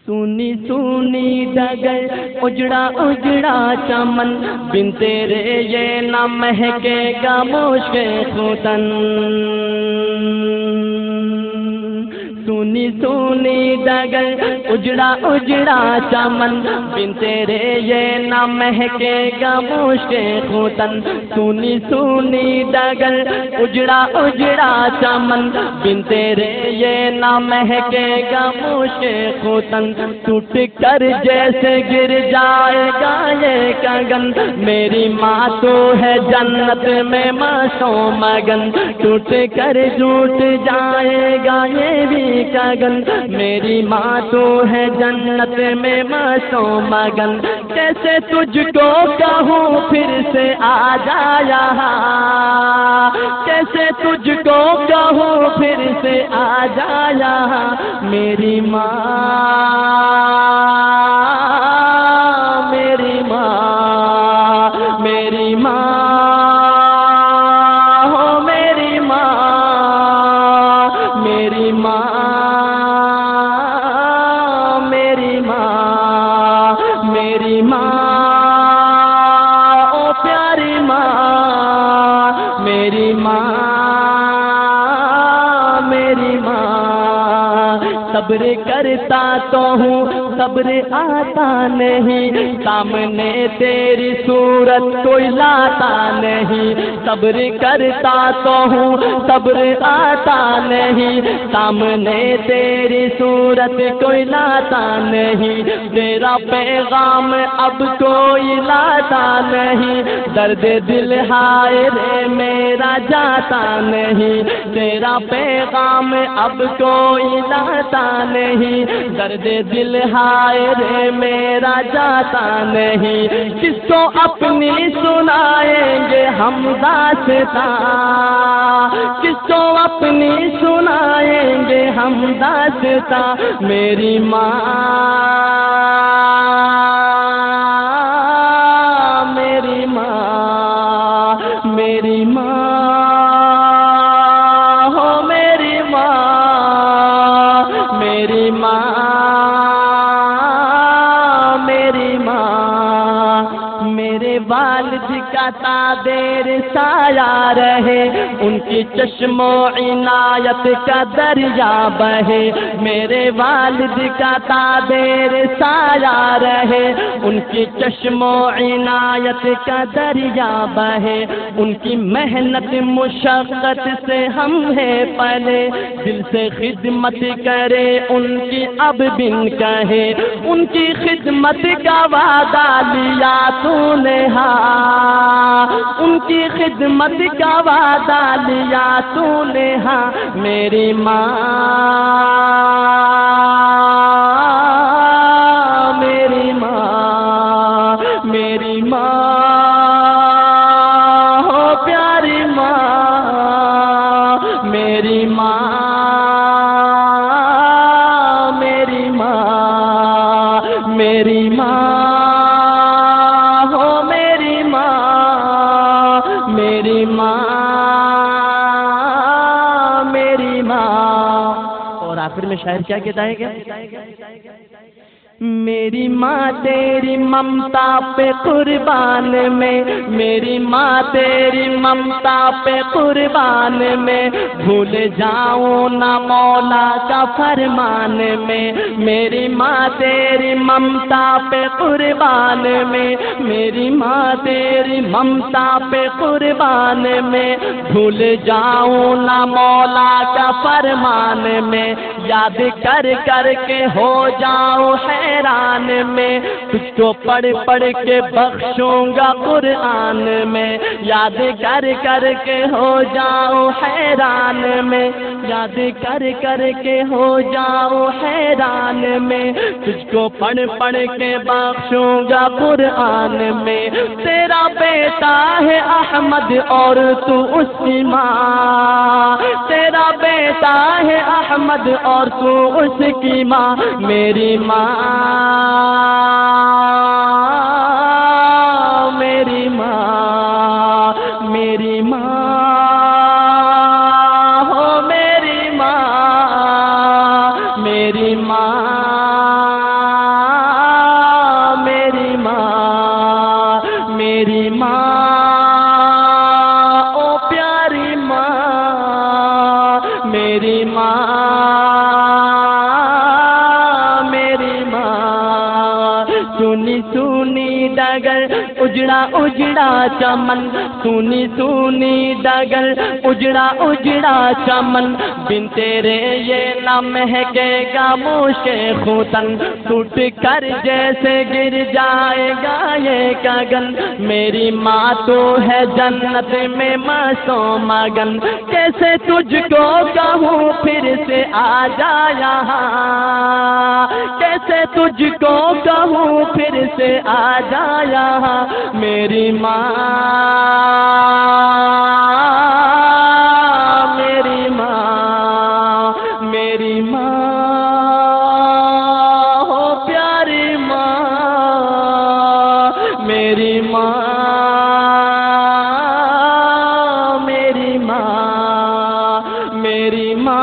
سونی سونی ڈگر اجڑا اجڑا چمن، بن تیرے یہ نہ مہکے گا مشک ختن۔ سونی سونی ڈگر اجڑا اجڑا چمن، بن تیرے یہ نہ مہکے گا مشک ختن۔ سونی سونی ڈگر اجڑا اجڑا چمن، بن تیرے یہ نہ مہکے گا مشک ختن۔ ٹوٹ کر جیسے گر جائے گا یہ کگن، میری ماں تو ہے جنت میں مشو مگن۔ ٹوٹ کر ٹوٹ جائے گا یہ بھی کگن، میری ماں تو ہے جنت میں مشو مگن۔ کیسے تجھ کو کہوں پھر سے آ جا یہاں، کیسے تجھ کو کہوں پھر سے آ جا یہاں، میری ماں میری ماں میری ماں ہو میری ماں میری ماں میری ماں میری ماں او پیاری ماں میری ماں میری ماں۔ صبر کرتا تو ہوں صبر آتا نہیں، سامنے تیری صورت کوئی لاتا نہیں۔ صبر کرتا تو ہوں صبر آتا نہیں، سامنے تیری صورت کوئی لاتا نہیں۔ تیرا پیغام اب کوئی لاتا نہیں، درد دل ہائے رے میرا جاتا نہیں۔ تیرا پیغام اب کوئی لاتا نہیں، درد دل ہائے رے میرا جاتا نہیں۔ کس کو اپنی سنائیں گے ہم داستاں، کس کو اپنی سنائیں گے ہم داستاں، میری ماں میری ماں میری ماں ہو میری ماں میری ماں میری ماں۔ میرے والد کا تابیر سایہ رہے، ان کی چشم و عنایت کا دریا بہے۔ میرے والد کا تابیر سایہ رہے، ان کی چشم و عنایت کا دریا بہے۔ ان کی محنت مشقت سے ہم ہیں پلے، دل سے خدمت کرے ان کی اب بن کہے۔ ان کی خدمت کا وعدہ لیا تو نے ہاں، ان کی خدمت کا وعدہ لیا تو نے ہاں، میری ماں میری ماں میری ماں ہو پیاری ماں میری ماں میری ماں میری ماں ہو میری ماں میری ماں میری ماں۔ اور آخر میں شاعر کیا کہتا ہے؟ میری ماں تیری ممتا پہ قربان میں، میری ماں تیری ممتا پہ قربان میں، بھول جاؤں نہ مولا کا فرمان میں۔ میری ماں تیری ممتا پہ قربان میں، میری ماں تیری ممتا پہ قربان میں، بھول جاؤں نہ مولا کا فرمان میں۔ یاد کر کر کے ہو جاؤں حیران میں، تجھ کو پڑھ پڑھ کے بخشوں گا قرآن میں۔ یاد کر کر کے ہو جاؤں حیران میں، یاد کر کر کے ہو جاؤں حیران میں، تجھ کو پڑھ پڑھ کے بخشوں گا قرآن میں۔ تیرا بیٹا ہے احمد اور تو اس کی ماں، تیرا بیٹا ہے احمد اور تو اس کی ماں، میری ماں میری ماں میری ماں ہو میری ماں میری ماں سونی سونی ڈگر اجڑا اجڑا چمن، سونی سونی ڈگر اجڑا اجڑا چمن، بن تیرے یہ نہ مہکے گا موشے خوتن، ٹوٹ کر جیسے گر جائے گا یہ گگن، میری ماں تو ہے جنت میں مستو مگن، کیسے تجھ کو کہوں پھر سے آ جا یہاں، کیسے تجھ کو کہوں پھر سے آ جا یہاں، میری ماں میری ماں میری ماں ہو پیاری ماں، میری ماں میری ماں میری ماں